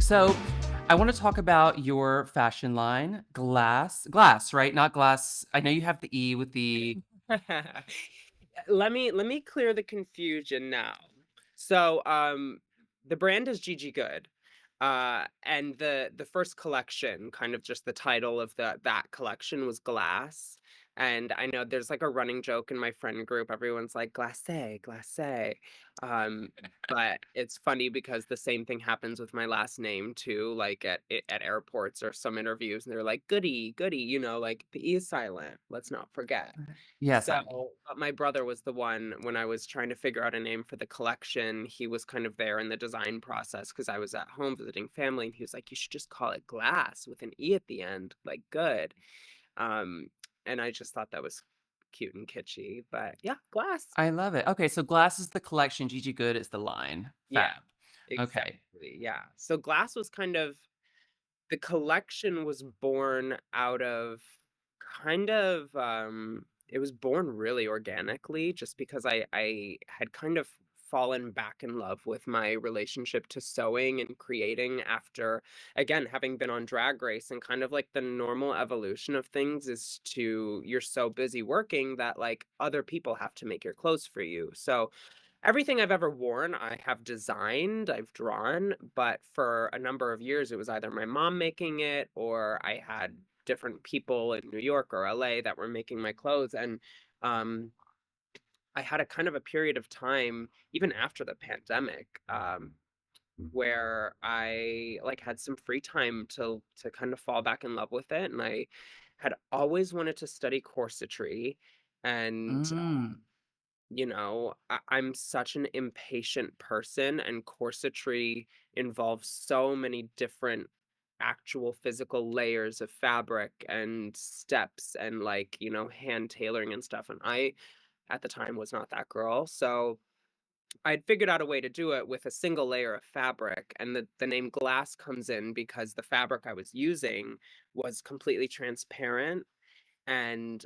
So I want to talk about your fashion line, glass, right? Not glass. I know you have the E with the Let me clear the confusion now. So, the brand is Gigi Goode. And the first collection, kind of just the title of that collection was Glass. And I know there's like a running joke in my friend group. Everyone's like glacé, glacé. Um, but it's funny because the same thing happens with my last name too, like at airports or some interviews, and they're like Goody, Goody, like the E is silent. Let's not forget. Yes, I But my brother was the one when I was trying to figure out a name for the collection. He was kind of there in the design process because I was at home visiting family, and he was like, "You should just call it Glass with an E at the end, like good." Um, and I just thought that was cute and kitschy. But yeah, Glass. I love it. Okay, so glass is the collection, Gigi Good is the line. Yeah, Fab. Okay. exactly. Yeah. So Glass was kind of the collection was born out of kind of it was born really organically just because I had kind of fallen back in love with my relationship to sewing and creating after again having been on Drag Race, and kind of like the normal evolution of things is to you're so busy working that like other people have to make your clothes for you. So everything I've ever worn, I have designed, I've drawn, but for a number of years, it was either my mom making it or I had different people in New York or LA that were making my clothes. And um, I had a kind of a period of time, even after the pandemic, where I like had some free time to kind of fall back in love with it. And I had always wanted to study corsetry. And Mm. I'm such an impatient person, and corsetry involves so many different actual physical layers of fabric and steps and like, hand tailoring and stuff. And I, at the time, was not that girl. So I'd figured out a way to do it with a single layer of fabric. And the name glass comes in because the fabric I was using was completely transparent. And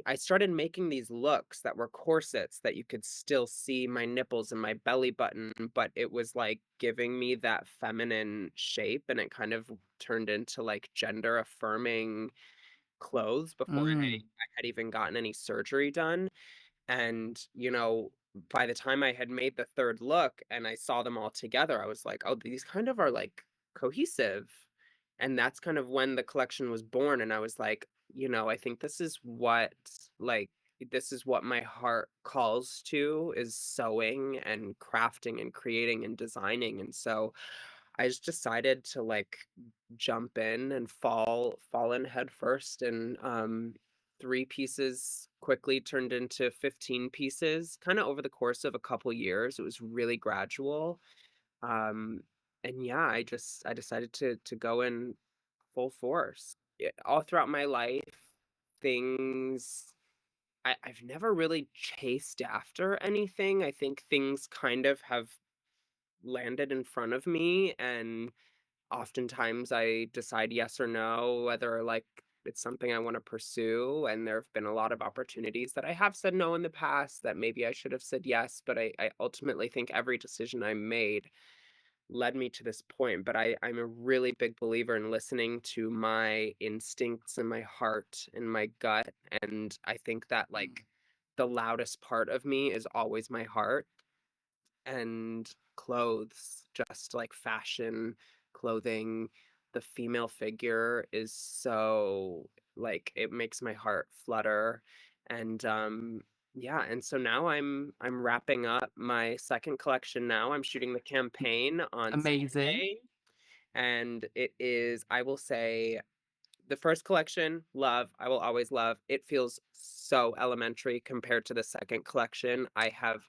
I started making these looks that were corsets that you could still see my nipples and my belly button, but it was like giving me that feminine shape, and it kind of turned into like gender affirming clothes before Mm. I had even gotten any surgery done. And, by the time I had made the third look and I saw them all together, I was like, oh, these kind of are like cohesive. And that's kind of when the collection was born. And I was like, I think like, this is what my heart calls to is sewing and crafting and creating and designing. And so I just decided to like jump in and fall in head first, and 3 pieces quickly turned into 15 pieces kinda over the course of a couple years. It was really gradual. Um, and yeah, I decided to go in full force. All throughout my life, things I've never really chased after anything. I think things kind of have landed in front of me, and oftentimes I decide yes or no, whether like it's something I want to pursue. And there have been a lot of opportunities that I have said no in the past that maybe I should have said yes, but I ultimately think every decision I made led me to this point. But I'm a really big believer in listening to my instincts and my heart and my gut. And I think that like the loudest part of me is always my heart. And clothes, just like fashion, clothing, the female figure is so like it makes my heart flutter. And yeah, and so now I'm wrapping up my second collection now. I'm shooting the campaign on Amazing. Sunday, and it is, I will say, the first collection, love, I will always love. It feels so elementary compared to the second collection. I've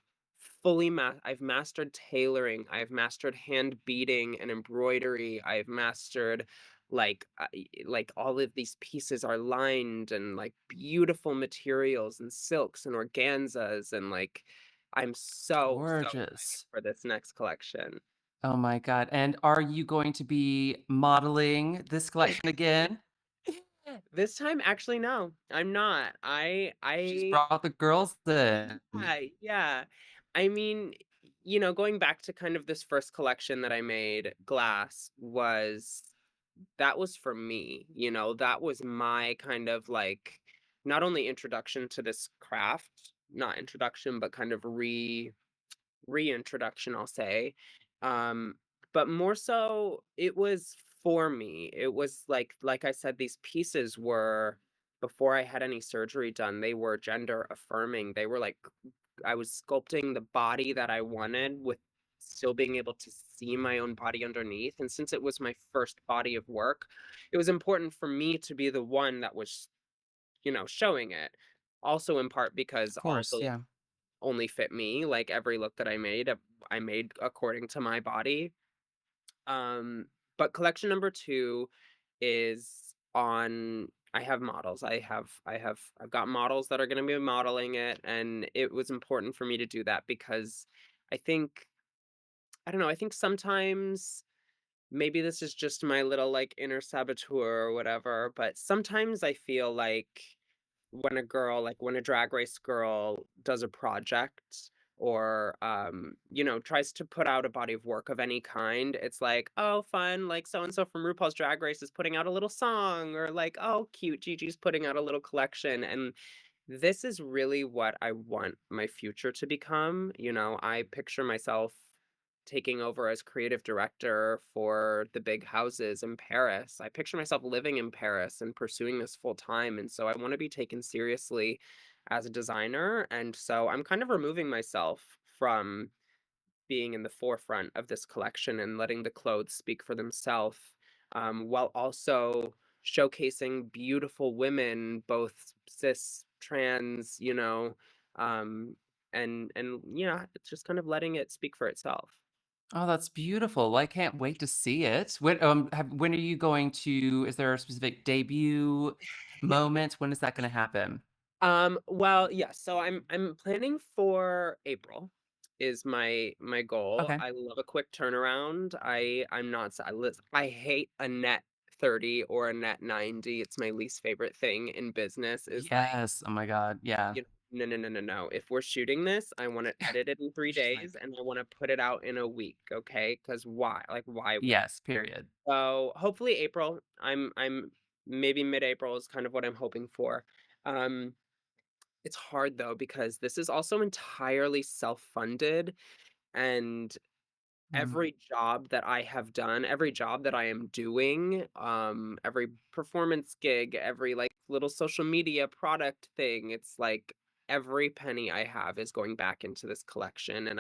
mastered tailoring, I've mastered hand beading and embroidery, I've mastered like all of these pieces are lined and like beautiful materials and silks and organzas, and like I'm so excited Gorgeous. for this next collection. Oh my god. And are you going to be modeling this collection again? This time, actually, no, I'm not. She's brought the girls in. Yeah. I mean, going back to kind of this first collection that I made, Glass, that was for me, that was my kind of like not only introduction to this craft, not introduction, but kind of reintroduction, I'll say. Um, but more so it was for me. It was like I said, these pieces were before I had any surgery done, they were gender affirming. They were like I was sculpting the body that I wanted with still being able to see my own body underneath. And since it was my first body of work, it was important for me to be the one that was, showing it. Also in part because Of all course, the yeah. only fit me, like every look that I made according to my body. Um, but collection number 2 is on I have models. I've got models that are gonna be modeling it, and it was important for me to do that because I think I don't know, I think sometimes maybe this is just my little, like, inner saboteur or whatever, but sometimes I feel like when a drag race girl does a project or tries to put out a body of work of any kind, it's like, oh, fun, like so and so from RuPaul's Drag Race is putting out a little song, or like, oh, cute, Gigi's putting out a little collection. And this is really what I want my future to become. I picture myself taking over as creative director for the big houses in Paris. I picture myself living in Paris and pursuing this full time. And so I want to be taken seriously as a designer. And so I'm kind of removing myself from being in the forefront of this collection and letting the clothes speak for themselves, while also showcasing beautiful women, both cis, trans, um, and yeah, it's just kind of letting it speak for itself. Oh, that's beautiful. Well, I can't wait to see it. When are you going to is there a specific debut moment? When is that gonna happen? Well, yes. So I'm planning for April is my goal. Okay. I love a quick turnaround. I'm not s- I, lis- I hate a net 30 or a net 90. It's my least favorite thing in business is like, Yes. Oh my god. Yeah. no, no, no, no, no. If we're shooting this, I want it edited in three Just like days and I want to put it out in a week, okay? Because why? Like why wait? yes, period. So hopefully April. I'm maybe mid-April is kind of what I'm hoping for. Um it's hard though because this is also entirely self-funded, and Mm. every job that I have done, every job that I am doing, every performance gig, every like little social media product thing, it's like every penny I have is going back into this collection. And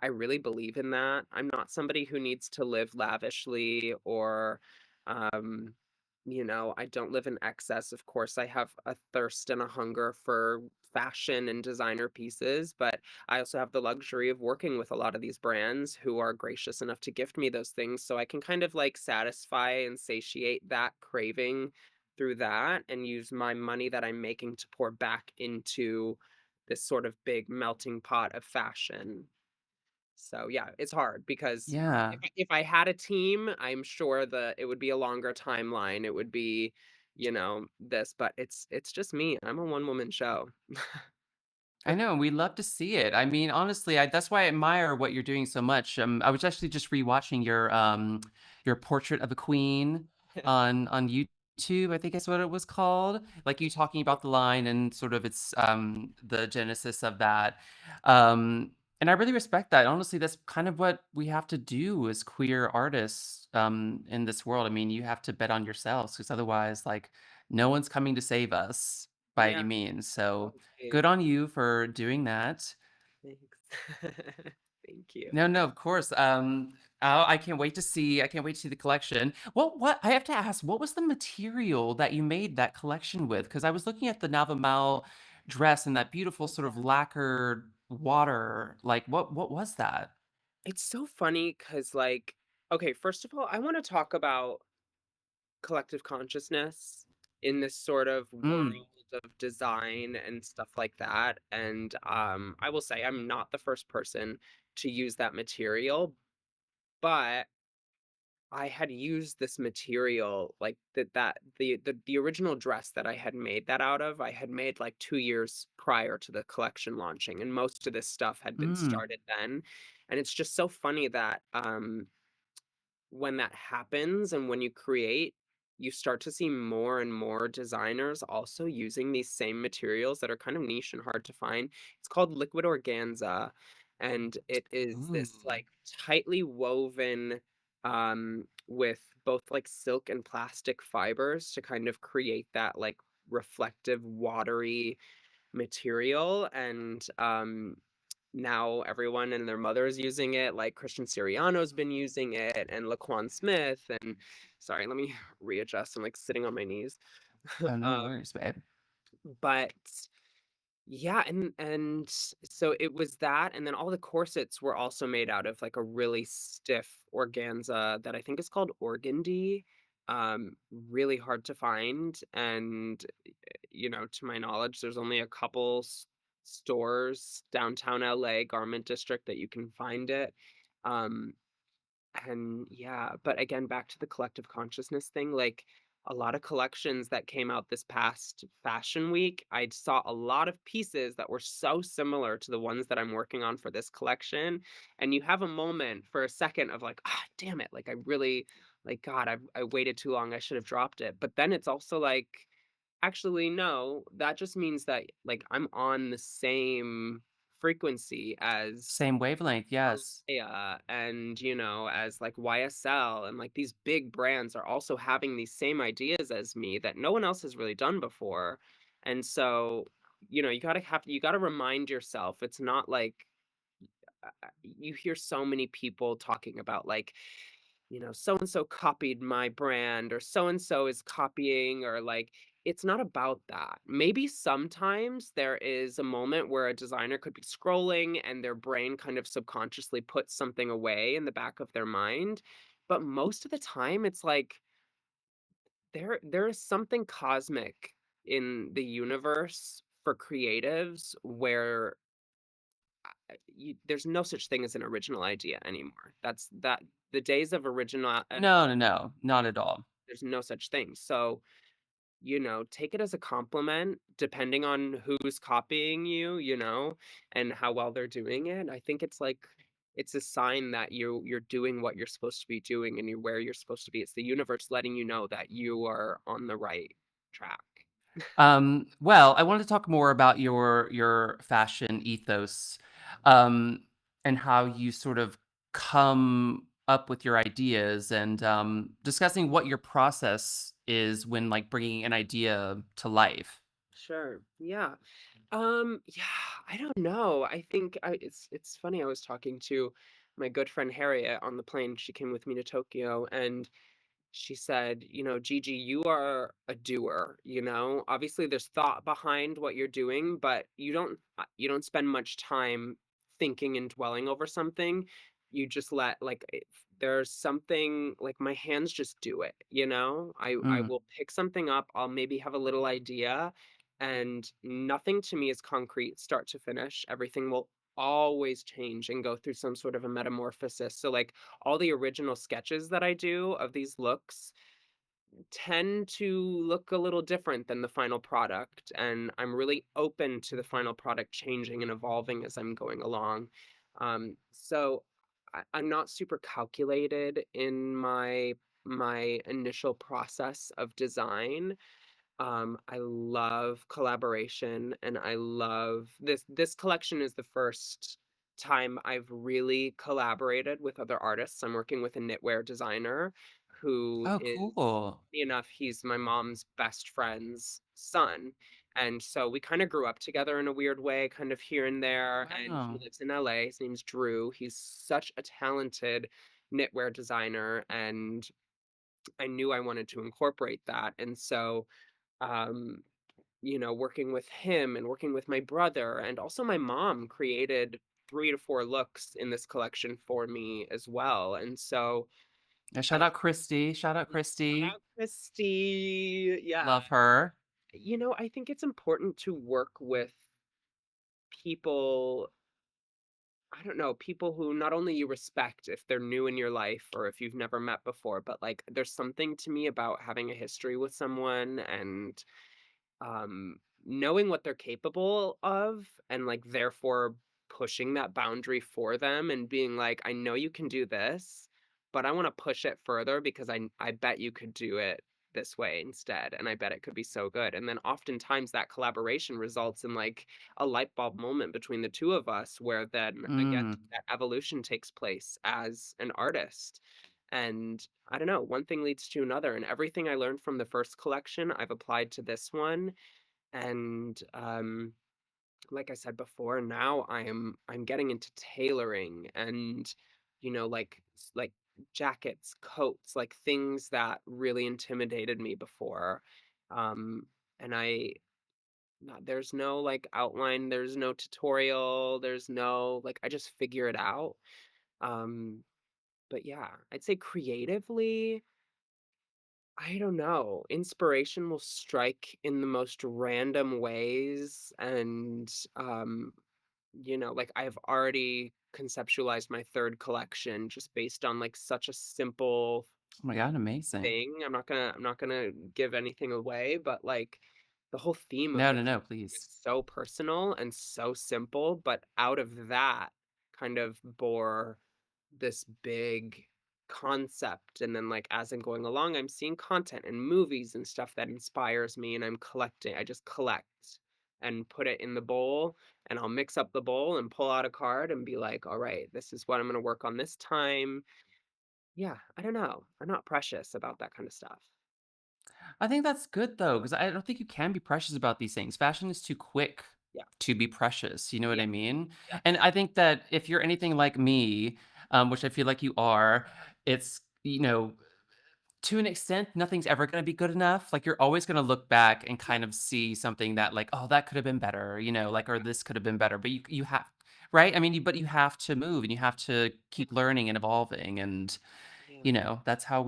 I really believe in that. I'm not somebody who needs to live lavishly or, um, I don't live in excess. Of course, I have a thirst and a hunger for fashion and designer pieces, but I also have the luxury of working with a lot of these brands who are gracious enough to gift me those things, so I can kind of like satisfy and satiate that craving through that and use my money that I'm making to pour back into this sort of big melting pot of fashion. So yeah, it's hard because Yeah. if I had a team, I'm sure that it would be a longer timeline. It would be, this, but it's just me. I'm a one woman show. I know, we love to see it. I mean, honestly, that's why I admire what you're doing so much. I was actually just rewatching your portrait of a queen on YouTube. I think that's what it was called. Like you talking about the line and sort of its the genesis of that. And I really respect that. Honestly, that's kind of what we have to do as queer artists in this world. I mean, you have to bet on yourselves because otherwise, like, no one's coming to save us by any Yeah, means. So please. good on you for doing that. Thanks. Thank you. No, no, of course. Oh, I can't wait to see the collection. What I have to ask, what was the material that you made that collection with? Because I was looking at the Navamal dress and that beautiful Oh, sort yeah. of lacquered water. Like what was that? It's so funny because, like, okay, first of all, I want to talk about collective consciousness in this sort of world Mm. of design and stuff like that. And I will say I'm not the first person to use that material, but I had used this material, like, the original dress that I had made that out of, I had made, like, 2 years prior to the collection launching, and most of this stuff had been Mm. started then, and it's just so funny that, when that happens and when you create, you start to see more and more designers also using these same materials that are kind of niche and hard to find. It's called liquid organza, and it is this Ooh. like tightly woven with both like silk and plastic fibers to kind of create that like reflective, watery material. And now everyone and their mother is using it, like Christian Siriano's been using it, and Laquan Smith, and sorry, let me readjust. I'm like sitting on my knees. Oh, no um, worries, babe. but yeah, and so it was that, and then all the corsets were also made out of like a really stiff organza that I think is called organdy. Really hard to find, and to my knowledge, there's only a couple stores downtown LA, Garment District, that you can find it. Um, and yeah, but again, back to the collective consciousness thing, like a lot of collections that came out this past fashion week, I saw a lot of pieces that were so similar to the ones that I'm working on for this collection. And you have a moment for a second of like, ah, damn it. Like, I really, like, God, I waited too long. I should have dropped it. But then it's also like, actually, no, that just means that like I'm on the same frequency as Same wavelength, yes. And as like YSL, and like these big brands are also having these same ideas as me that no one else has really done before. And so, you gotta remind yourself it's not like you hear so many people talking about like, so and so copied my brand, or so and so is copying, or like, it's not about that. Maybe sometimes there is a moment where a designer could be scrolling and their brain kind of subconsciously puts something away in the back of their mind. But most of the time, it's like there is something cosmic in the universe for creatives where there's no such thing as an original idea anymore. The days of original No, no, no, not at all. there's no such thing. So, take it as a compliment depending on who's copying you, and how well they're doing it. I think it's like it's a sign that you're doing what you're supposed to be doing, and you're where you're supposed to be. It's the universe letting you know that you are on the right track. Well, I wanted to talk more about your fashion ethos, um, and how you sort of come up with your ideas, and discussing what your process is when like bringing an idea to life. Sure. Yeah. Yeah, I don't know. I think it's funny. I was talking to my good friend Harriet on the plane. She came with me to Tokyo, and she said, Gigi, you are a doer, Obviously there's thought behind what you're doing, but you don't spend much time thinking and dwelling over something. You just let like there's something like my hands just do it, I Mm. will pick something up, I'll maybe have a little idea, and nothing to me is concrete start to finish. Everything will always change and go through some sort of a metamorphosis. So like all the original sketches that I do of these looks tend to look a little different than the final product. And I'm really open to the final product changing and evolving as I'm going along. So I'm not super calculated in my initial process of design. I love collaboration, and I love this collection is the first time I've really collaborated with other artists. I'm working with a knitwear designer who Oh, is cool. funny enough, he's my mom's best friend's son. And so we kind of grew up together in a weird way, kind of here and there. And he Wow. lives in LA. His name's Drew. He's such a talented knitwear designer. And I knew I wanted to incorporate that. And so um, working with him and working with my brother, and also my mom created 3 to 4 looks in this collection for me as well. And so Yeah, shout I out Christy. Shout out shout Christy. out Christy. Yeah. Love her. I think it's important to work with people I don't know, people who not only you respect if they're new in your life or if you've never met before, but, like, there's something to me about having a history with someone and knowing what they're capable of and like therefore pushing that boundary for them and being like, I know you can do this, but I want to push it further because I bet you could do it this way instead. And I bet it could be so good. And then oftentimes that collaboration results in like a light bulb moment between the two of us where then again Mm. that evolution takes place as an artist. And I don't know, one thing leads to another. And everything I learned from the first collection, I've applied to this one. And like I said before, now I'm getting into tailoring and like jackets, coats, like things that really intimidated me before. Um, and there's no like outline, there's no tutorial, there's no like I just figure it out. Um, but yeah, I'd say creatively, I don't know. Inspiration will strike in the most random ways and like I've already conceptualized my third collection just based on like such a simple Oh my god, amazing. thing. I'm not gonna give anything away, but like the whole theme of No, the no, no, collection is please. so personal and so simple, but out of that kind of bore this big concept. And then like as I'm going along, I'm seeing content and movies and stuff that inspires me and I'm collecting. I just collect and put it in the bowl and I'll mix up the bowl and pull out a card and be like, all right, this is what I'm gonna work on this time. Yeah, I don't know. I'm not precious about that kind of stuff. I think that's good though, because I don't think you can be precious about these things. Fashion is too quick Yeah, to be precious. You know what yeah, I mean? yeah, And I think that if you're anything like me, which I feel like you are, it's, to an extent, nothing's ever going to be good enough. Like you're always going to look back and yeah, kind of see something that like, oh, that could have been better, like, or yeah, this could have been better. But you have, right? I mean, but you have to move and you have to yeah, keep learning and evolving, and yeah. that's how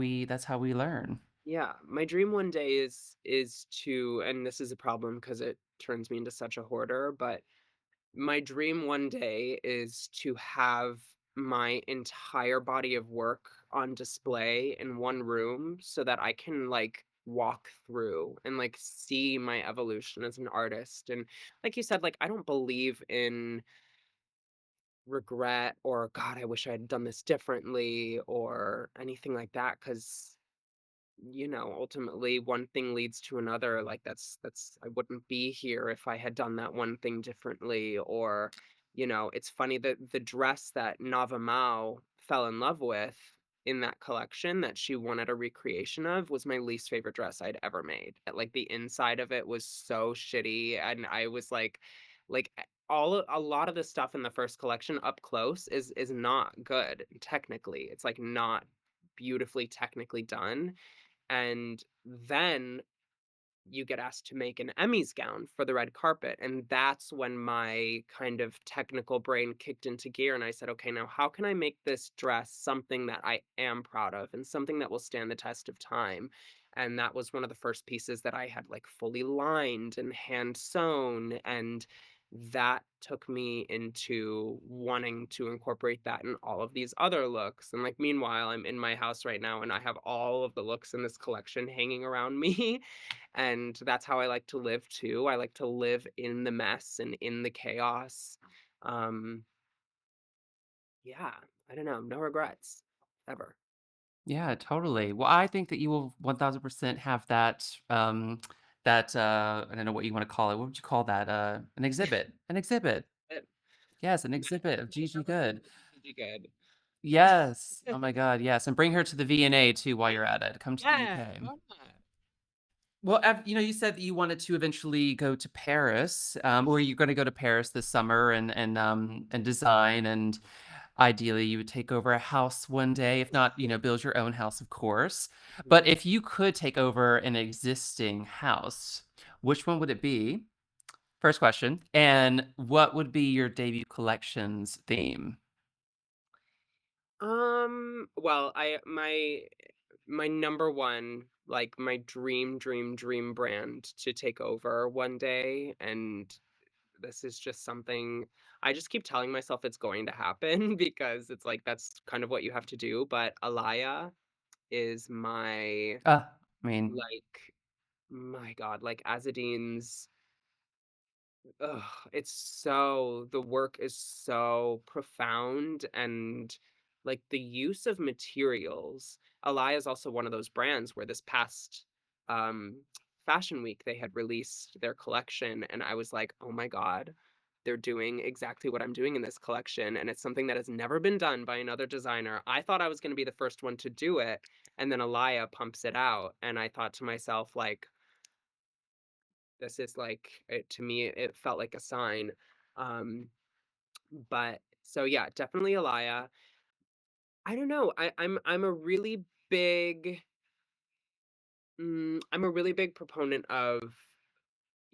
we learn. Yeah, my dream one day is to, and this is a problem because it turns me into such a hoarder, but my dream one day is to have my entire body of work on display in one room so that I can like walk through and like see my evolution as an artist. And like you said, like I don't believe in regret or God, I wish I had done this differently or anything like that because ultimately one thing leads to another. Like that's I wouldn't be here if I had done that one thing differently. Or, it's funny that the dress that Nava Mao fell in love with in that collection that she wanted a recreation of was my least favorite dress I'd ever made. Like the inside of it was so shitty. And I was a lot of the stuff in the first collection up close is not good technically. It's like not beautifully technically done, and then you get asked to make an Emmys gown for the red carpet. And that's when my kind of technical brain kicked into gear. And I said, okay, now how can I make this dress something that I am proud of and something that will stand the test of time? And that was one of the first pieces that I had like fully lined and hand sewn. And that took me into wanting to incorporate that in all of these other looks. And like, meanwhile, I'm in my house right now and I have all of the looks in this collection hanging around me. And that's how I like to live too. I like to live in the mess and in the chaos. Um, yeah, I don't know, no regrets ever. Yeah, totally. Well, I think that you will 1000% have I don't know what you want to call it. What would you call that? An exhibit. An exhibit. It, Yes, an my exhibit of my Gigi Goode. representation is pretty good. Yes. Oh my god, yes. And bring her to the V&A too while you're at it. Come to the Yeah, UK. why not? Well, you said that you wanted to eventually go to Paris, or you're going to go to Paris this summer and design, and ideally you would take over a house one day, if not, build your own house, of course. But Mhm. if you could take over an existing house, which one would it be? First question. And what would be your debut collection's theme? Well, my number one, like my dream brand to take over one day and this is just something I just keep telling myself it's going to happen because it's like that's kind of what you have to do. But Alaya is my I mean, like my God, like Azadine's ugh, it's so the work is so profound and like the use of materials. Alaya is also one of those brands where this past um fashion week they had released their collection and I was like, "Oh my God, they're doing exactly what I'm doing in this collection and it's something that has never been done by another designer." I thought I was going to be the first one to do it and then Alaya pumps it out and I thought to myself like this is like it to me, it felt like a sign. Um, but so yeah, definitely Alaya. I don't know. I'm a really big I'm a really big proponent of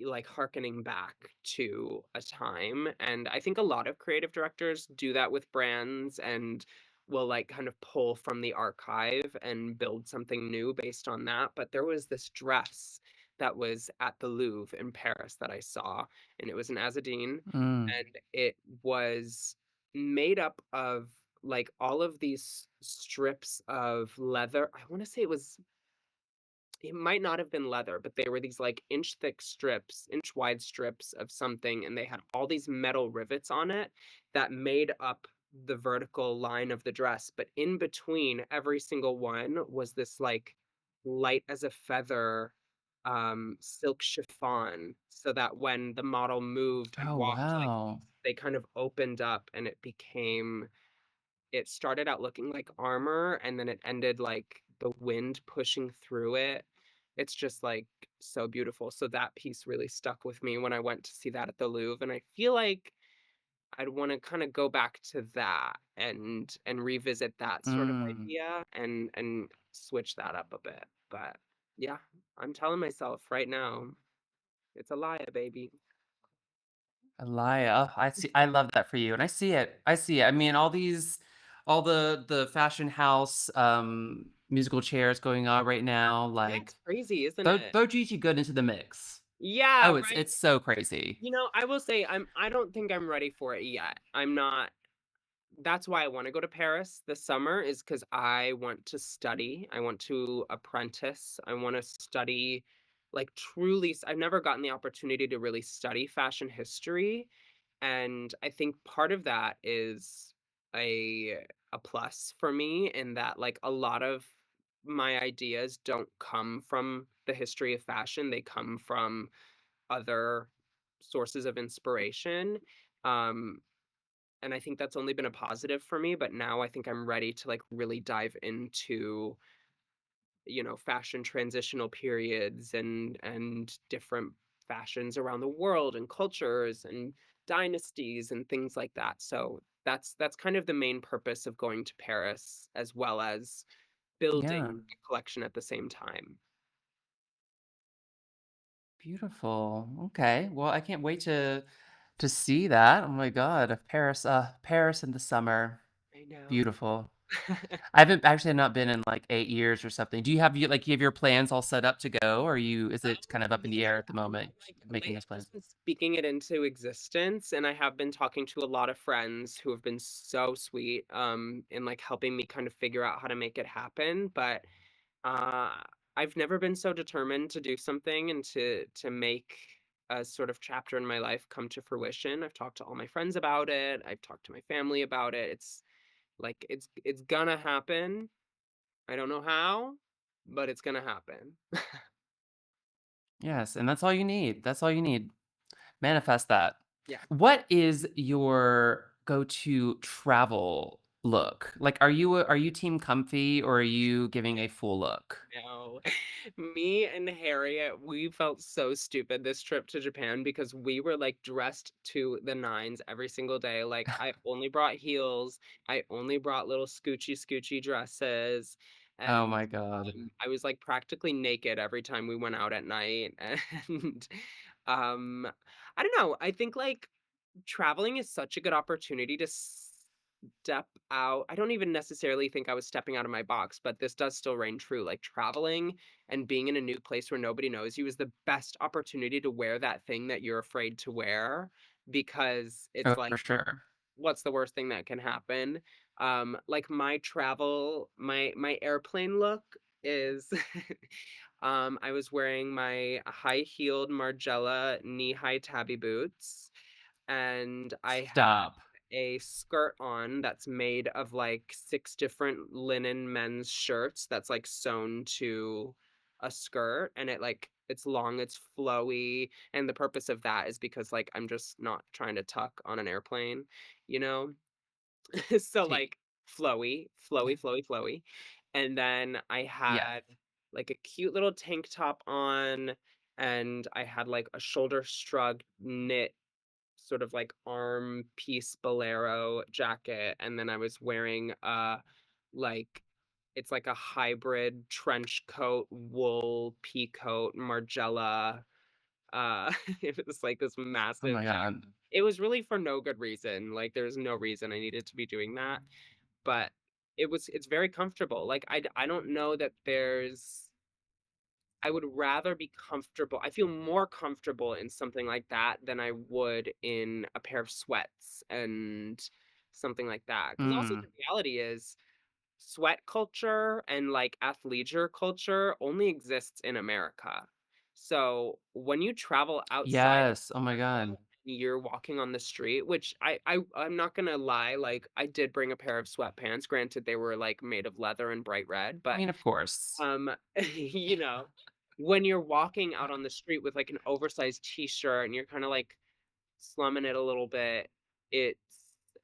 like harkening back to a time. And I think a lot of creative directors do that with brands and will like kind of pull from the archive and build something new based on that. But there was this dress that was at the Louvre in Paris that I saw, and it was an Azadine, mm. and it was made up of like all of these strips of leather. I want to say it might not have been leather, but they were these like inch thick strips, inch wide strips of something, and they had all these metal rivets on it that made up the vertical line of the dress. But in between every single one was this like light as a feather silk chiffon so that when the model moved and Oh, walked like wow. they kind of opened up and it started out looking like armor and then it ended like the wind pushing through it. It's just like so beautiful. So that piece really stuck with me when I went to see that at the Louvre and I feel like I'd want to kind of go back to that and revisit that sort of Mm. idea and switch that up a bit. But yeah, I'm telling myself right now, it's a lie, baby. Elia, oh, I see. I love that for you, and I see it. I see it. I mean, all the fashion house musical chairs going on right now. Yeah, Like, it's crazy, isn't it? throw Gigi Good into the mix. Yeah, Oh, right. it's so crazy. You know, I will say I don't think I'm ready for it yet. I'm not that's why I wanna go to Paris this summer is because I want to study, I want to apprentice, I wanna study, like, truly I've never gotten the opportunity to really study fashion history, and I think part of that is a plus for me in that, like, a lot of my ideas don't come from the history of fashion, they come from other sources of inspiration. Um, and I think that's only been a positive for me, but now I think I'm ready to like really dive into, fashion transitional periods and different fashions around the world and cultures and dynasties and things like that. So that's kind of the main purpose of going to Paris as well as building Yeah, a collection at the same time. beautiful. Okay, well, I can't wait to see that. Oh my God, Paris, Paris in the summer, I know. beautiful. I haven't actually not been in like 8 years or something. Do you have you have your plans all set up to go, or is it kind of up in the Yeah, air at the moment, making like, those I've plans? just been speaking it into existence, and I have been talking to a lot of friends who have been so sweet, in, like, helping me kind of figure out how to make it happen, but, uh, I've never been so determined to do something and to make a sort of chapter in my life come to fruition. I've talked to all my friends about it, I've talked to my family about it, it's, like, it's gonna happen. I don't know how, but it's gonna happen. Yes, and that's all you need. That's all you need. Manifest that. Yeah. What is your go-to travel look? Like, are you team comfy or are you giving a full look? No. Me and Harriet, we felt so stupid this trip to Japan because we were like dressed to the nines every single day. Like I only brought heels, I only brought little scoochy dresses, Oh and my God. I was like practically naked every time we went out at night. And um I don't know. I think like traveling is such a good opportunity to step out. I don't even necessarily think I was stepping out of my box, but this does still reign true. Like traveling and being in a new place where nobody knows you is the best opportunity to wear that thing that you're afraid to wear because it's Oh, for like, sure. what's the worst thing that can happen? Like my airplane look is I was wearing my high-heeled Margiela knee-high tabby boots, and I had Stop. a skirt on that's made of like 6 different linen men's shirts that's like sewn to a skirt, and it's long, it's flowy, and the purpose of that is because like I'm just not trying to tuck on an airplane, you know? So T like flowy, flowy, flowy, flowy. And then I Yeah. had like a cute little tank top on, and I had like a shoulder strug knit sort of like arm piece bolero jacket, and then I was wearing like it's like a hybrid trench coat, wool pea coat, Margiela. It was like this Oh massive my god. it was really for no good reason. Like there's no reason I needed to be doing that, but it's very comfortable. Like I don't know that there's I would rather be comfortable. I feel more comfortable in something like that than I would in a pair of sweats and something like that. Because also Mm. the reality is sweat culture and like athleisure culture only exists in America. So when you travel outside of Yes. Oh my America, god. you're walking on the street, which I'm not gonna lie, like I did bring a pair of sweatpants. Granted, they were like made of leather and bright red, I but mean, of course. um, you know, when you're walking out on the street with, like, an oversized t-shirt and you're kinda, like, slumming it a little bit, it's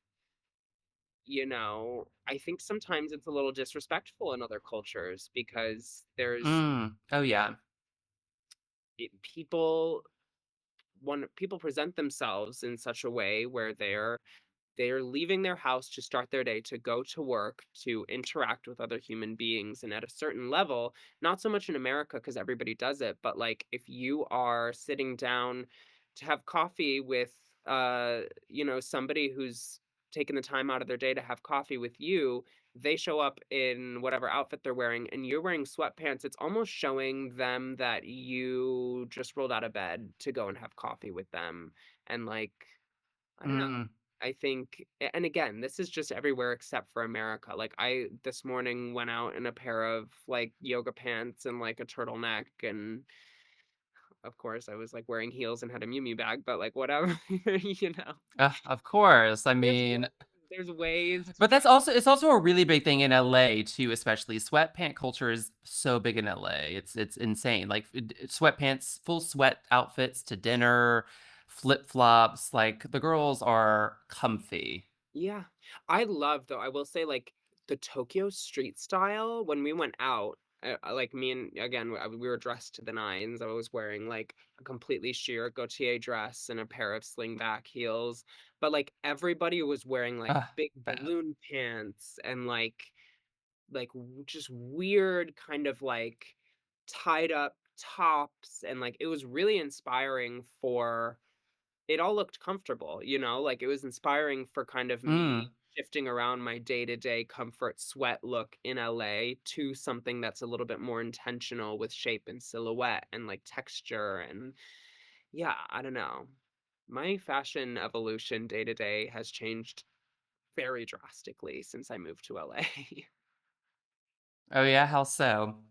I think sometimes it's a little disrespectful in other cultures because there's Mm. Oh, yeah. people when people present themselves in such a way where they're leaving their house to start their day, to go to work, to interact with other human beings, and at a certain level, not so much in America because everybody does it, but, like, if you are sitting down to have coffee with, somebody who's taken the time out of their day to have coffee with you, they show up in whatever outfit they're wearing, and you're wearing sweatpants, it's almost showing them that you just rolled out of bed to go and have coffee with them, and, like, I don't know. Mm. I think and again, this is just everywhere except for America. Like, I this morning went out in a pair of, like, yoga pants and, like, a turtleneck, and, of course, I was, like, wearing heels and had a Miu Miu bag, but, like, whatever, you know? Of course. I There's mean, ways there's ways to but that's also it's also a really big thing in LA too, especially. Sweatpant culture is so big in LA. It's insane. Like sweatpants, full sweat outfits to dinner, flip-flops, like the girls are comfy. Yeah. I love though, I will say, like, the Tokyo street style when we went out, like, me and again, we were dressed to the nines. I was wearing, like, a completely sheer Gautier dress and a pair of slingback heels, but, like, everybody was wearing, like, Ugh, big bad. balloon pants and, just weird kind of, like, tied up tops, and, like, it was really inspiring for it all looked comfortable, like, it was inspiring for kind of me Mm. shifting around my day-to-day comfort sweat look in LA to something that's a little bit more intentional with shape and silhouette and, like, texture and yeah, I don't know. My fashion evolution day to day has changed very drastically since I moved to LA. Oh yeah, how so?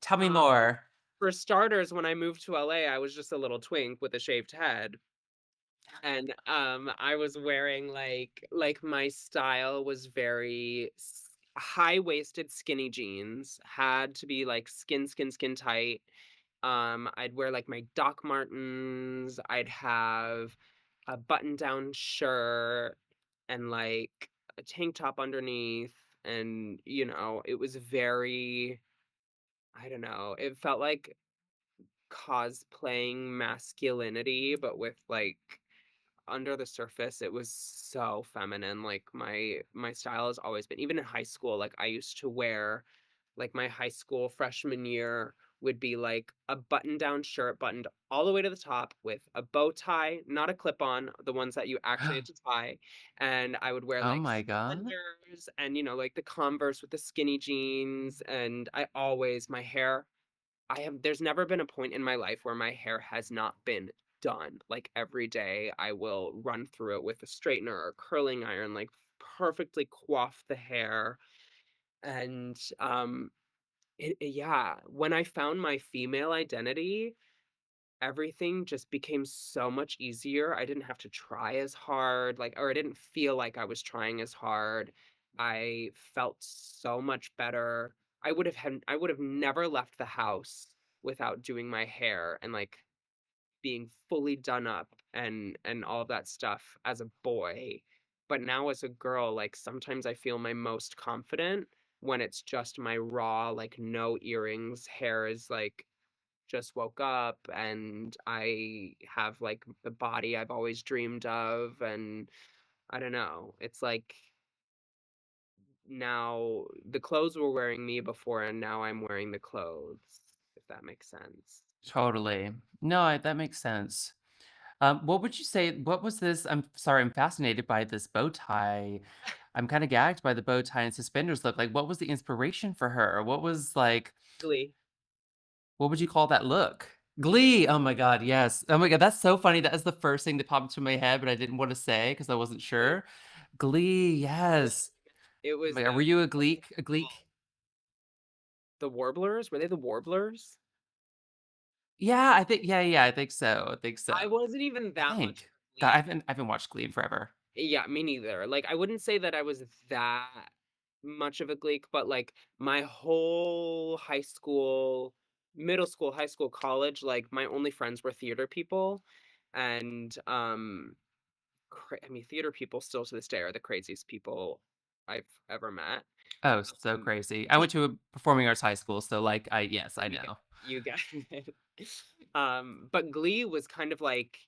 Tell me Um, more. for starters, when I moved to LA, I was just a little twink with a shaved head. And, I was wearing, my style was very high-waisted skinny jeans, had to be, like, skin tight. I'd wear, like, my Doc Martens, I'd have a button-down shirt and, like, a tank top underneath, and, it was very I don't know, it felt like cosplaying masculinity, but with, like under the surface, it was so feminine, like, my style has always been even in high school, like, I used to wear like, my high school freshman year would be, like, a button-down shirt buttoned all the way to the top with a bow tie, not a clip-on, the ones that you actually had to tie, and I would wear, Oh like, my god. suspenders and, like, the Converse with the skinny jeans, and I always my hair I have there's never been a point in my life where my hair has not been done. Like every day, I will run through it with a straightener or curling iron, like perfectly coif the hair. And yeah, when I found my female identity, everything just became so much easier. I didn't have to try as hard, like, or I didn't feel like I was trying as hard. I felt so much better. I would have never left the house without doing my hair and like being fully done up and all of that stuff as a boy. But now as a girl, like sometimes I feel my most confident when it's just my raw, like no earrings, hair is like just woke up and I have like the body I've always dreamed of. And I don't know. It's like now the clothes were wearing me before and now I'm wearing the clothes, if that makes sense. Totally. No, that makes sense. What would you say what was this I'm sorry, I'm fascinated by this bow tie. I'm kinda gagged by the bow tie and suspenders look. Like, what was the inspiration for her? What was, like Glee. what would you call that look? Glee! Oh my god, yes. Oh my god, that's so funny. That is the first thing that popped into my head, but I didn't wanna say because I wasn't Glee. sure. Glee, Yeah. yes. It Oh was my god, were you a Gleek? A Gleek? the Warblers. Were they the Warblers? Yeah, I think yeah, I think so, I think so. I wasn't even I that much of think. a God, Glee. I haven't watched Glee in forever. Yeah, me neither. Like, I wouldn't say that I was that much of a Gleek, but like my whole high school, middle school, high school, college, like my only friends were theater people. And I mean, theater people still to this day are the craziest people I've ever met. Oh, so Um, crazy. I went to a performing arts high school, so, like, yes, I you get know. you get it. But Glee was kind of like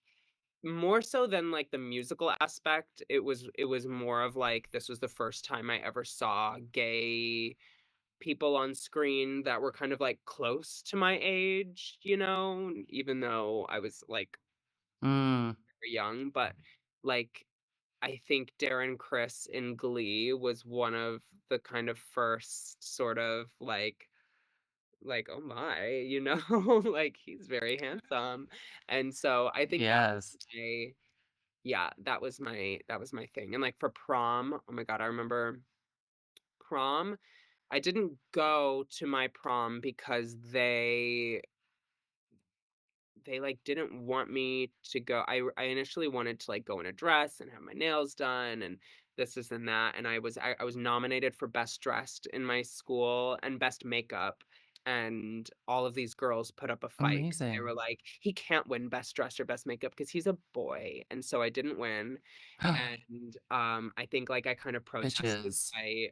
more so than, like, the musical aspect, it was more of, like, this was the first time I ever saw gay people on screen that were kind of, like, close to my age, even though I was, like, Mm, very young, but, like, I think Darren Criss in Glee was one of the kind of first sort of, "Oh my," like, he's very handsome, and so I think that was yes. my yeah, that was my thing, and, like, for prom, oh my god, I remember prom, I didn't go to my prom because they, like, didn't want me to go. I initially wanted to, like, go in a dress and have my nails done and this and that, and I was nominated for best dressed in my school and best makeup, and all of these girls put up a fight 'cause they Amazing. were like, "He can't win best dressed or best makeup because he's a boy," and so I didn't win, and, I think, like, I kind of protested Bitches. by,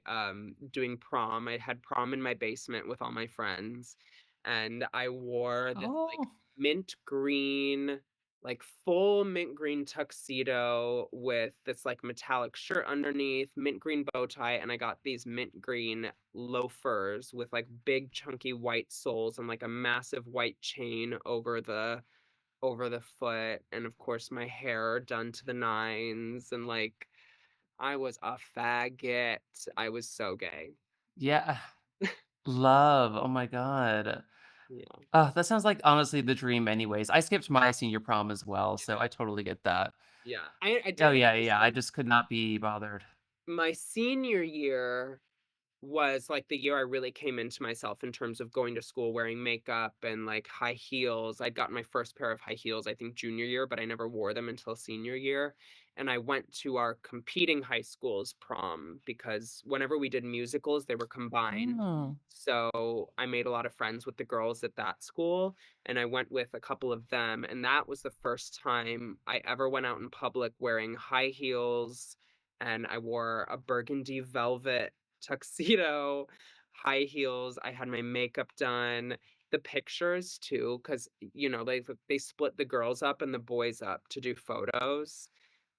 doing prom. I had prom in my basement with all my friends, and I wore this, like, Oh, mint green, like, full mint green tuxedo with this, like, metallic shirt underneath, mint green bow tie, and I got these mint green loafers with, like, big chunky white soles and, like, a massive white chain over the foot, and, of course, my hair done to the nines, and, like, I was a faggot. I was so gay. yeah. Love. Oh my god. Yeah. That sounds like, honestly, the dream anyways. I skipped my senior prom as well, so I totally get that. Yeah. I Oh, did yeah, yeah, I honestly just could not be bothered. my senior year was, like, the year I really came into myself in terms of going to school wearing makeup and, like, high heels. I'd gotten my first pair of high heels, I think, junior year, but I never wore them until senior year, and I went to our competing high school's prom because whenever we did musicals, they were combined. Oh, So, I made a lot of friends with the girls at that school, and I went with a couple of them, and that was the first time I ever went out in public wearing high heels, and I wore a burgundy velvet tuxedo, high heels. I had my makeup done. The pictures too, because they split the girls up and the boys up to do photos,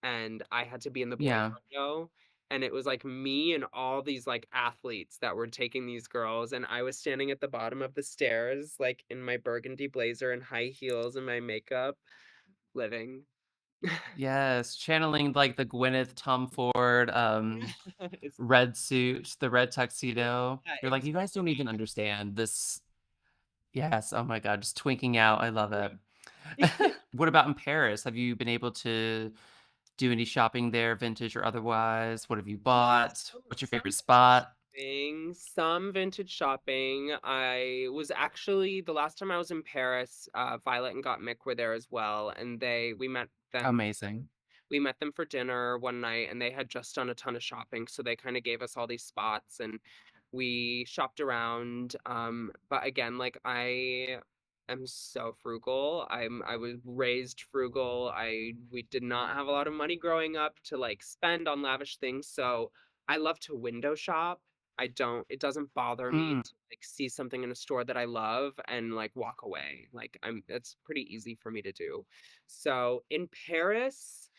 and I had to be in the boy yeah. photo. And it was like me and all these like athletes that were taking these girls, and I was standing at the bottom of the stairs, like in my burgundy blazer and high heels and my makeup, living. Yes, channeling, like, the Gwyneth Tom Ford, It's red suit, the red tuxedo. yeah, You're like, "You guys don't exactly. even understand this." Yes, oh my god, just twinking out, I love it. What about in Paris? Have you been able to do any shopping there, vintage or otherwise? What have you bought? What's your Some favorite vintage spot? shopping, some vintage shopping. I was actually the last time I was in Paris, Violet and Gottmik were there as well, and we met them Amazing. for dinner one night, and they had just done a ton of shopping, so they kind of gave us all these spots, and we shopped around. But again, like I am so frugal. I was raised frugal. I We did not have a lot of money growing up to like spend on lavish things, so I love to window shop. It doesn't bother me Mm, to like see something in a store that I love and like walk away. Like it's pretty easy for me to do. So in Paris,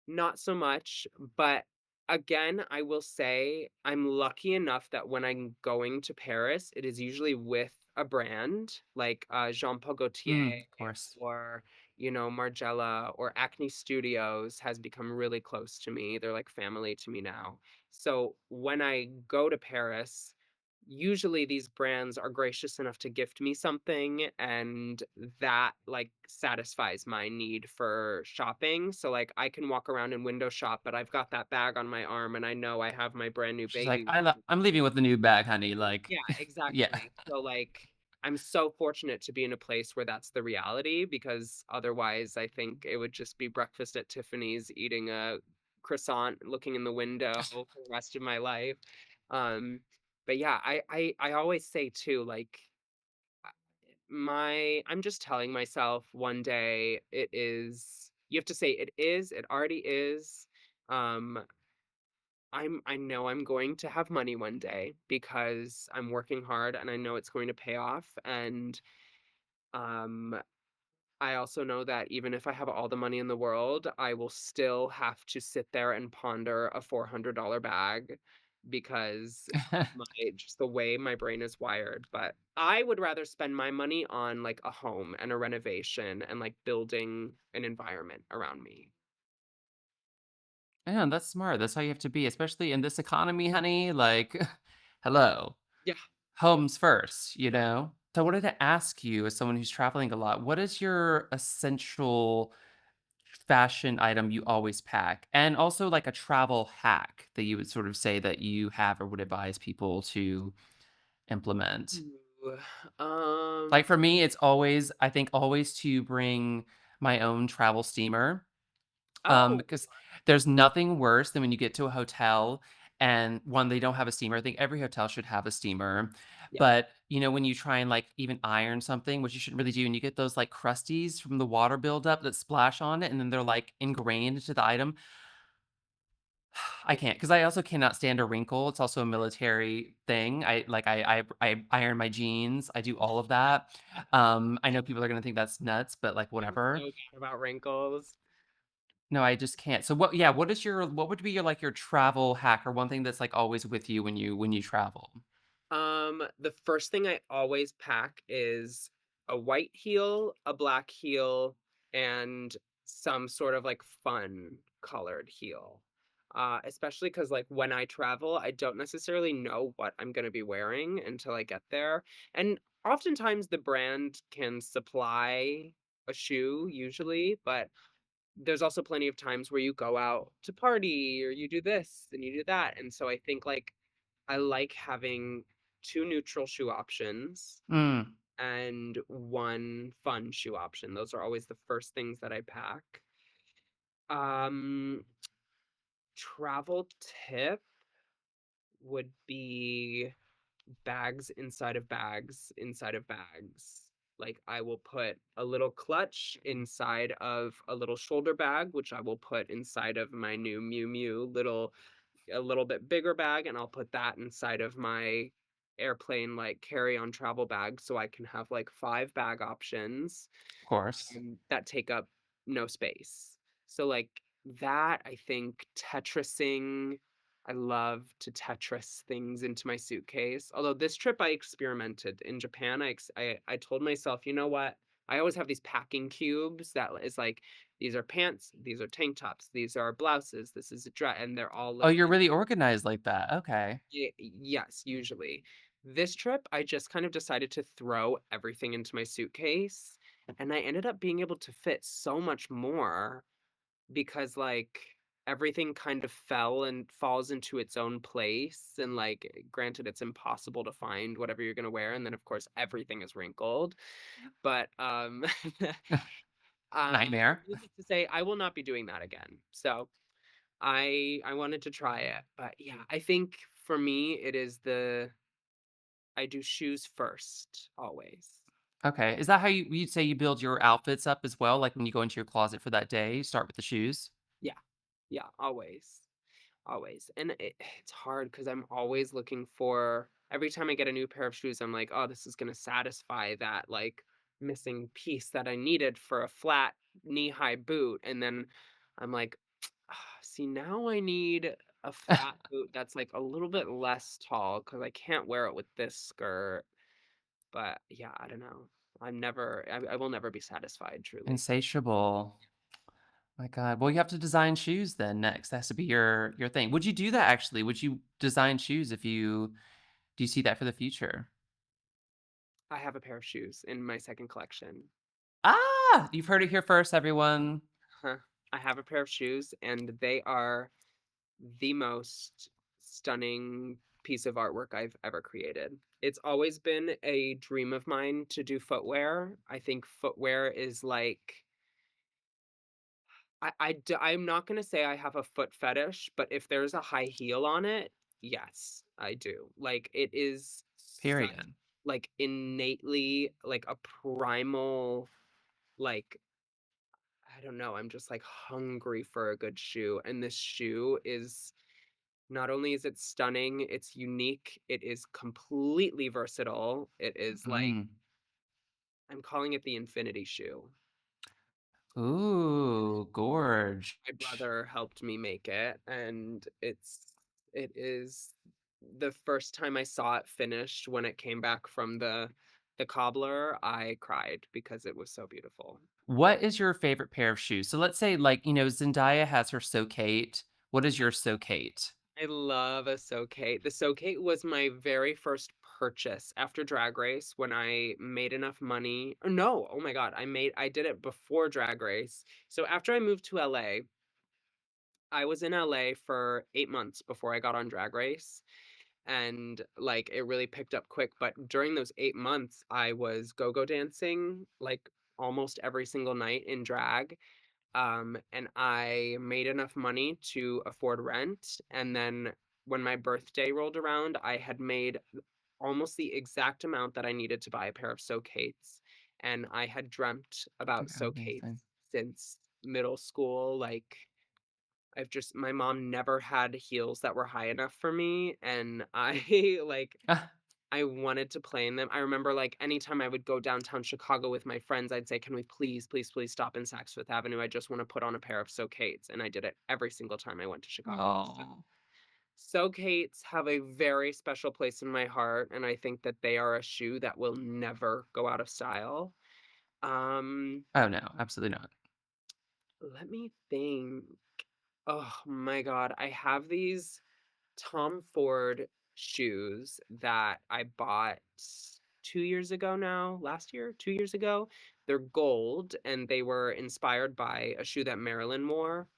not so much, but again, I will say I'm lucky enough that when I'm going to Paris, it is usually with a brand like Jean Paul Gaultier of course. or, Margiela or Acne Studios has become really close to me. They're like family to me now. So when I go to Paris, usually these brands are gracious enough to gift me something, and that like satisfies my need for shopping. So like I can walk around and window shop, but I've got that bag on my arm and I know I have my brand new She's like, baby. I'm leaving with the new bag, honey." Like, Yeah, yeah. exactly. So like I'm so fortunate to be in a place where that's the reality, because otherwise I think it would just be breakfast at Tiffany's eating a croissant looking in the window for the rest of my life. Um but yeah, I always say too, like I'm just telling myself one day you have to say it already is. Um I know I'm going to have money one day because I'm working hard and I know it's going to pay off, and um I also know that even if I have all the money in the world, I will still have to sit there and ponder a $400 bag because my just the way my brain is wired. But I would rather spend my money on like a home and a renovation and like building an environment around me. Yeah, that's smart. That's how you have to be, especially in this economy, honey. Like, hello, Yeah. Yeah. homes first, you know? So I wanted to ask you, as someone who's traveling a lot, what is your essential fashion item you always pack? And also like a travel hack that you would sort of say that you have or would advise people to implement? Ooh, Like for me, it's always, I think always to bring my own travel steamer. oh, Because there's nothing worse than when you get to a hotel and one, they don't have a steamer. I think every hotel should have a steamer. yeah. But, when you try and like even iron something, which you shouldn't really do, and you get those like crusties from the water buildup that splash on it, and then they're like ingrained into the item. I can't, because I also cannot stand a wrinkle. It's also a military thing. I iron my jeans. I do all of that. I know people are gonna think that's nuts, but like I'm so whatever. bad about wrinkles. No, I just can't. So what would be your, like, your travel hack or one thing that's, like, always with you when you travel? The first thing I always pack is a white heel, a black heel, and some sort of like fun colored heel. Especially because like when I travel, I don't necessarily know what I'm gonna be wearing until I get there. And oftentimes the brand can supply a shoe usually, but there's also plenty of times where you go out to party or you do this and you do that. And so I think like I like having 2 neutral shoe options Mm. and 1 fun shoe option. Those are always the first things that I pack. Um, Travel tip would be bags inside of bags inside of bags. Like, I will put a little clutch inside of a little shoulder bag, which I will put inside of my new Miu Miu a little bit bigger bag, and I'll put that inside of my airplane like carry-on travel bag so I can have like 5 bag options Of course. that take up no space. So like that, I think Tetrising, I love to Tetris things into my suitcase. Although this trip I experimented in Japan, I told myself, you know what? I always have these packing cubes that is like these are pants, these are tank tops, these are blouses, this is a dress, and they're all Oh, little you're like really organized like that. Okay. yes, usually. This trip, I just kind of decided to throw everything into my suitcase and I ended up being able to fit so much more because, like, everything kind of fell and falls into its own place, and, like, granted, it's impossible to find whatever you're gonna wear, and then, of course, everything is wrinkled, but, Nightmare. needless to say, I will not be doing that again, so I wanted to try it, but, yeah, I think for me, it is I do shoes first, always. Okay. Is that how you'd say you build your outfits up as well? Like when you go into your closet for that day, start with the shoes? Yeah, yeah, always. Always, and it's hard because 'cause I'm always looking for every time I get a new pair of shoes, I'm like, "Oh, this is gonna satisfy that, like, missing piece that I needed for a flat knee-high boot," and then I'm like, "Ah, see, now I need a flat boot that's, like, a little bit less tall because I can't wear it with this skirt," but, yeah, I don't know. I will never be satisfied, truly. Insatiable. My god. Well, you have to design shoes then next. That has to be your thing. Would you do that actually? Would you design shoes if you do you see that for the future? I have a pair of shoes in my 2nd collection. Ah! You've heard it here first, everyone. Huh. I have a pair of shoes, and they are the most stunning piece of artwork I've ever created. It's always been a dream of mine to do footwear. I think footwear is like I'm not gonna say I have a foot fetish, but if there's a high heel on it, yes, I do. Like, it is such, Period. like, innately, like, a primal, like, I don't know, I'm just, like, hungry for a good shoe, and this shoe is not only is it stunning, it's unique, it is completely versatile, it is, like, Mm. I'm calling it the infinity shoe. Ooh, gorge. My brother helped me make it, and it is the first time I saw it finished when it came back from the cobbler, I cried because it was so beautiful. What is your favorite pair of shoes? So let's say, like, Zendaya has her So Kate. What is your So Kate? I love a So-Kate. The So-Kate was my very first purchase after Drag Race when I made enough money or no, oh my god, I did it before Drag Race. So after I moved to LA, I was in LA for 8 months before I got on Drag Race, and, like, it really picked up quick, but during those 8 months, I was go-go dancing, like, almost every single night in drag, and I made enough money to afford rent, and then when my birthday rolled around, I had made almost the exact amount that I needed to buy a pair of So-Kates, and I had dreamt about Amazing. So-Kates since middle school, like, I've just my mom never had heels that were high enough for me, and I, like, Ah, I wanted to play in them. I remember, like, anytime I would go downtown Chicago with my friends, I'd say, "Can we please, please, please stop in Saks Fifth Avenue? I just wanna put on a pair of So-Kates," and I did it every single time I went to Chicago. So oh. So-Kates have a very special place in my heart, and I think that they are a shoe that will never go out of style. Um, Oh, no, absolutely not. Let me think. Oh my god, I have these Tom Ford shoes that I bought 2 years ago now, last year, 2 years ago. They're gold, and they were inspired by a shoe that Marilyn wore,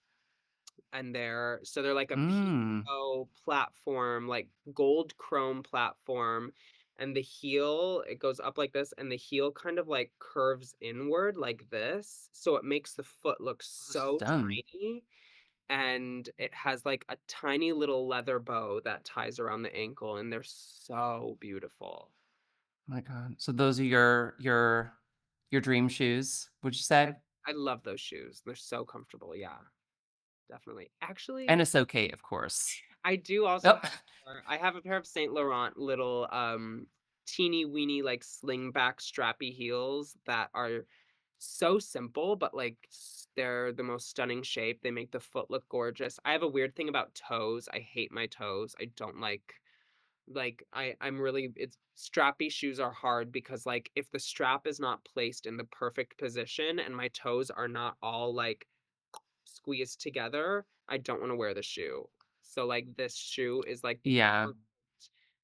and they're like a Mm, PVO platform, like gold chrome platform, and the heel, it goes up like this, and the heel kind of, like, curves inward like this, so it makes the foot look so stunning. tiny, and it has, like, a tiny little leather bow that ties around the ankle, and they're so beautiful. My god. So those are your dream shoes, would you I say? I love those shoes. They're so comfortable, yeah, definitely. And Actually, a So Kate, of course. I do also Oh, have I have a pair of Saint Laurent little, teeny weeny, like, slingback strappy heels that are so simple, but, like, they're the most stunning shape. They make the foot look gorgeous. I have a weird thing about toes. I hate my toes. I don't I'm really it's strappy shoes are hard because, like, if the strap is not placed in the perfect position and my toes are not all, like, squeezed together, I don't wanna wear the shoe. So, like, this shoe is, like, yeah. perfect.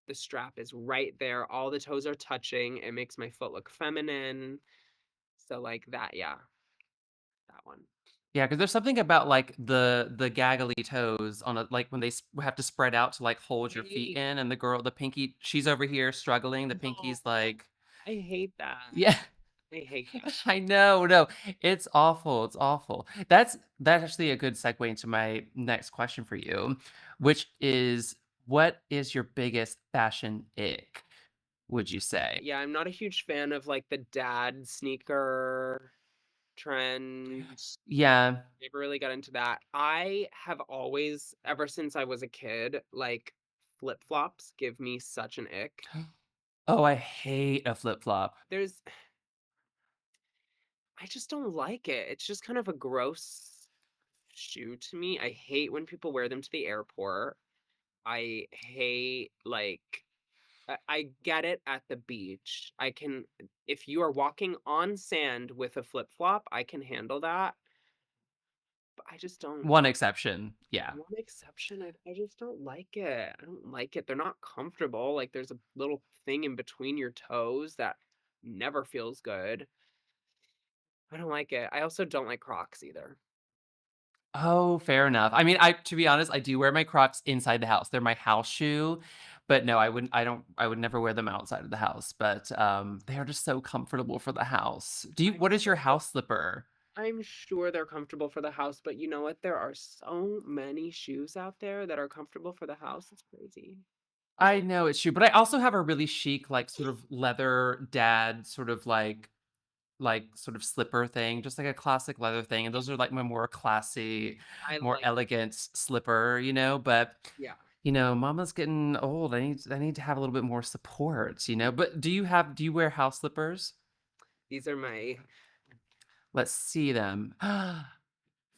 The strap is right there, all the toes are touching, it makes my foot look feminine. So, like, that yeah, that one. Yeah, because there's something about, like, the gaggly toes on a like, when they have to spread out to, like, hold your feet Right. in, and the pinky she's over here struggling, the No, pinky's like I hate that. yeah. I hate that. I know, no, it's awful, it's awful. That's actually a good segue into my next question for you, which is, what is your biggest fashion ick, would you say? Yeah, I'm not a huge fan of, like, the dad sneaker trend. Yeah. Never really got into that. I have always, ever since I was a kid, like, flip-flops give me such an ick. Oh, I hate a flip-flop. There's I just don't like it. It's just kind of a gross shoe to me. I hate when people wear them to the airport. I hate, like I get it at the beach. I can if you are walking on sand with a flip-flop, I can handle that, but I just don't. One exception, yeah. One exception, I just don't like it. I don't like it. They're not comfortable. Like there's a little thing in between your toes that never feels good. I don't like it. I also don't like Crocs either. Oh, fair enough. I mean, I to be honest, I do wear my Crocs inside the house. They're my house shoe, but no, I would never wear them outside of the house, but, they are just so comfortable for the house. Do you I what is your know. house slipper? I'm sure they're comfortable for the house, but you know what? There are so many shoes out there that are comfortable for the house. It's crazy. I know it's true, but I also have a really chic, like, sort of leather dad sort of sort of slipper thing, just like a classic leather thing, and those are, like, my more classy, I more like elegant slipper, but, yeah. mama's getting old, I need to have a little bit more support, but do you wear house slippers? These are my Let's see them.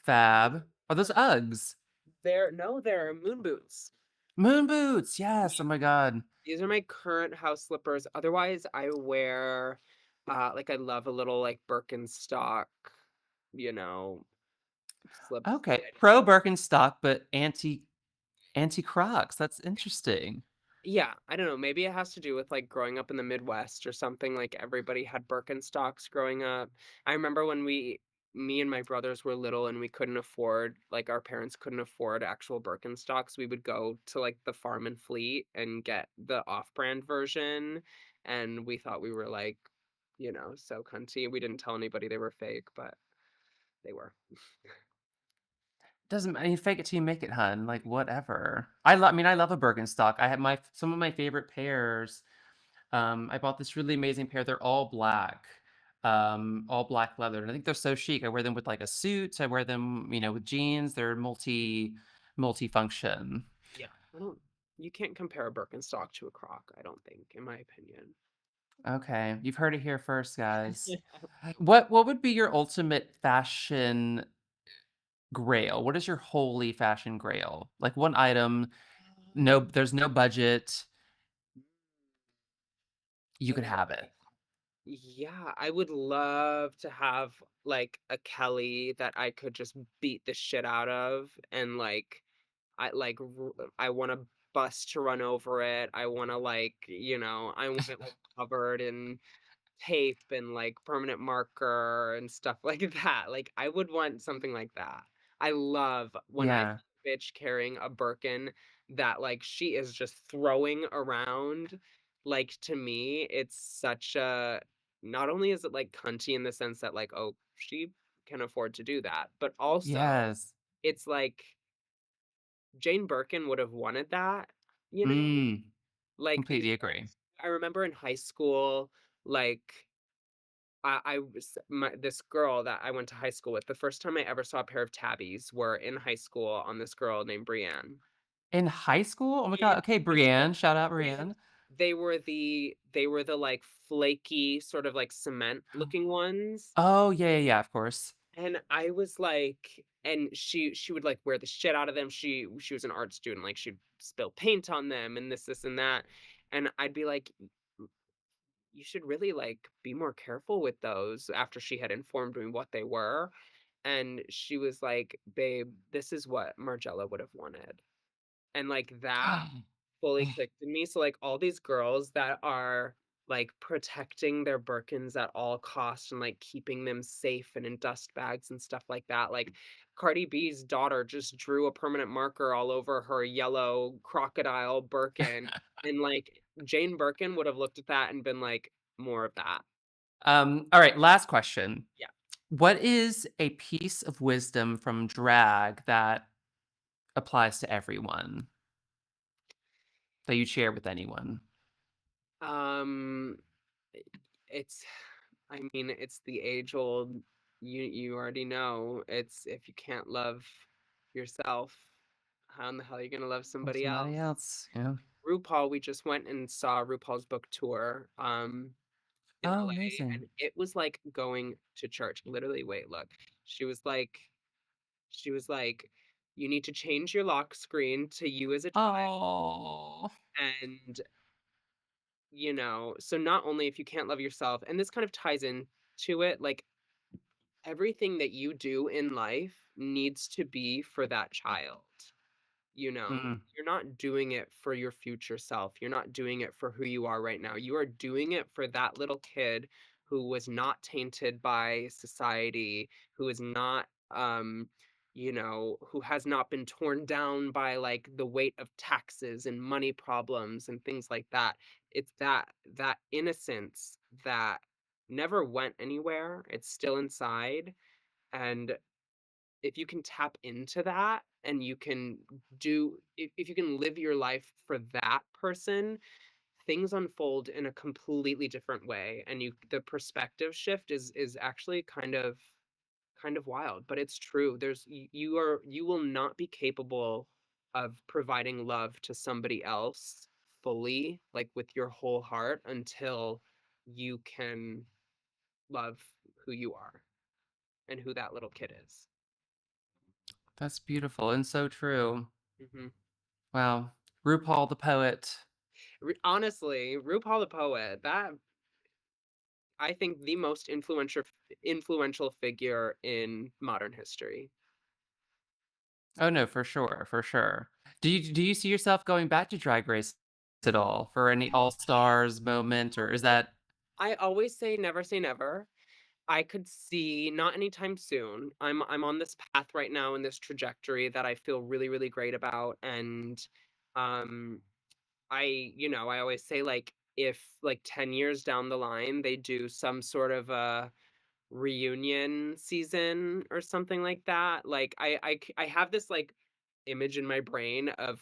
Fab. Are those Uggs? they're no, they're moon boots. Moon boots, yes, oh my god. These are my current house slippers. Otherwise, I wear, like I love a little like Birkenstock, you know, slip. Okay, pro Birkenstock, but anti Crocs, that's interesting. Yeah, I don't know. Maybe it has to do with like growing up in the Midwest or something. Like everybody had Birkenstocks growing up. I remember when me and my brothers were little and we couldn't afford, like our parents couldn't afford actual Birkenstocks. We would go to like the Farm and Fleet and get the off-brand version. And we thought we were like, so cunty. We didn't tell anybody they were fake, but they were. Doesn't I mean, fake it till you make it, hun, like, whatever. I mean, I love a Birkenstock. I have my some of my favorite pairs. I bought this really amazing pair, they're all black leather, and I think they're so chic. I wear them with, like, a suit, I wear them, with jeans, they're multifunction. Yeah. I don't you can't compare a Birkenstock to a Croc, I don't think, in my opinion. Okay, you've heard it here first, guys. What would be your ultimate fashion grail? What is your holy fashion grail? Like, one item, no there's no budget, you could have it. Yeah, I would love to have like a Kelly that I could just beat the shit out of and like I want a bus to run over it. I want to I want it like covered in tape and like permanent marker and stuff like that. Like I would want something like that. I love when I see Yeah. a bitch carrying a Birkin that like she is just throwing around. Like to me, it's such a not only is it like cunty in the sense that like, oh, she can afford to do that, but also Yes. it's like Jane Birkin would have wanted that, you know? Mm, Like completely agree. I remember in high school, like I was this girl that I went to high school with, the first time I ever saw a pair of tabbies were in high school on this girl named Brienne. In high school? Oh my In god, okay, high school, Brienne, shout out and Brienne. they were the, like, flaky, sort of, like, cement looking ones, Oh, yeah, yeah, yeah, of course. and I was like and she would, like, wear the shit out of them, she was an art student, like, she'd spill paint on them and this, and that, and I'd be like, you should really like be more careful with those after she had informed me what they were. And she was like, babe, this is what Margella would have wanted. And like that fully clicked in me. So like all these girls that are like, protecting their Birkins at all costs and, like, keeping them safe and in dust bags and stuff like that, like, Cardi B's daughter just drew a permanent marker all over her yellow crocodile Birkin, and, like, Jane Birkin would have looked at that and been like, "More of that." All right, last question. Yeah. What is a piece of wisdom from drag that applies to everyone that you'd share with anyone? Um, I it's I mean, it's the age-old, you already know, it's if you can't love yourself, how in the hell are you gonna love Love somebody somebody else? else, yeah. RuPaul, we just went and saw RuPaul's book tour, in Oh, LA, amazing. and it was like going to church. Literally, wait, look. She was like she was like, "You need to change your lock screen to you as a child," Oh. and, so not only if you can't love yourself, and this kind of ties in to it, like, everything that you do in life needs to be for that child. Mm, You're not doing it for your future self. You're not doing it for who you are right now. You are doing it for that little kid who was not tainted by society, who is not, who has not been torn down by like the weight of taxes and money problems and things like that. It's that innocence that never went anywhere. It's still inside. And if you can tap into that and you can if you can live your life for that person, things unfold in a completely different way, and the perspective shift is actually kind of wild, but it's true. You will not be capable of providing love to somebody else fully, like with your whole heart, until you can love who you are and who that little kid is. that's beautiful and so true. Mhm. Wow. RuPaul the poet. Honestly, RuPaul the Poet, that I think the most influential figure in modern history. Oh, no, for sure, for sure. Do you see yourself going back to Drag Race at all for any All-Stars moment, or is that I always say never. I could see not anytime soon. I'm on this path right now in this trajectory that I feel really, really great about, and um I always say like if like 10 years down the line they do some sort of a reunion season or something like that. Like I have this like image in my brain of,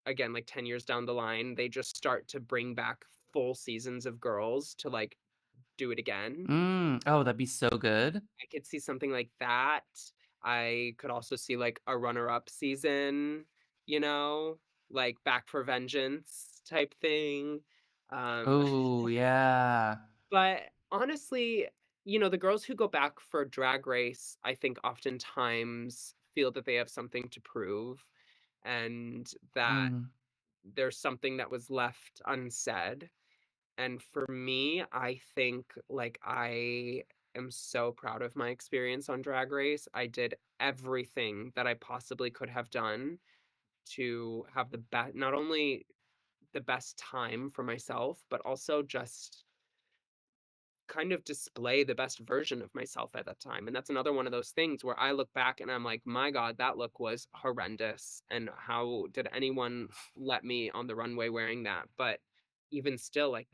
again, like 10 years down the line, they just start to bring back full seasons of girls to like do it again. oh, that'd be so good. I could see something like that. I could also see like a runner-up season, you know, like Back for Vengeance type thing. Um Oh, yeah. But honestly, the girls who go back for Drag Race, I think oftentimes feel that they have something to prove and that Mm, there's something that was left unsaid. And for me, I think like I am so proud of my experience on Drag Race. I did everything that I possibly could have done to have the best, not only the best time for myself, but also just kind of display the best version of myself at that time. And that's another one of those things where I look back and I'm like, my God, that look was horrendous. And how did anyone let me on the runway wearing that? But even still, like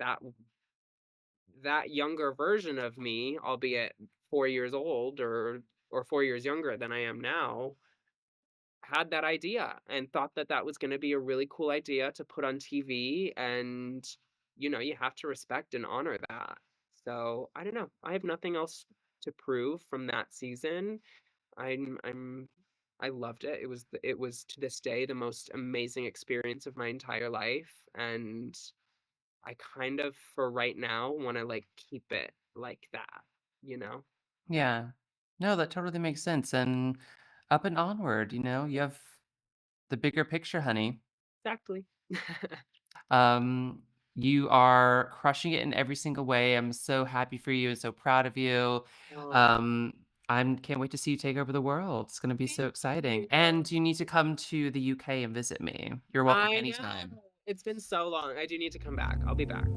that younger version of me, albeit 4 years old or 4 years younger than I am now, had that idea and thought that that was going to be a really cool idea to put on TV, and you have to respect and honor that. So, I don't know. I have nothing else to prove from that season. I'm I loved it. It was to this day the most amazing experience of my entire life, and I kind of for right now want to like keep it like that, you know? yeah. No, that totally makes sense, and up and onward, you have the bigger picture, honey. Exactly. Um, you are crushing it in every single way. I'm so happy for you and so proud of you. Oh, Um, I'm can't wait to see you take over the world. It's gonna be so thank exciting. you. And you need to come to the UK and visit me. You're welcome I anytime. know. It's been so long. I do need to come back. I'll be back.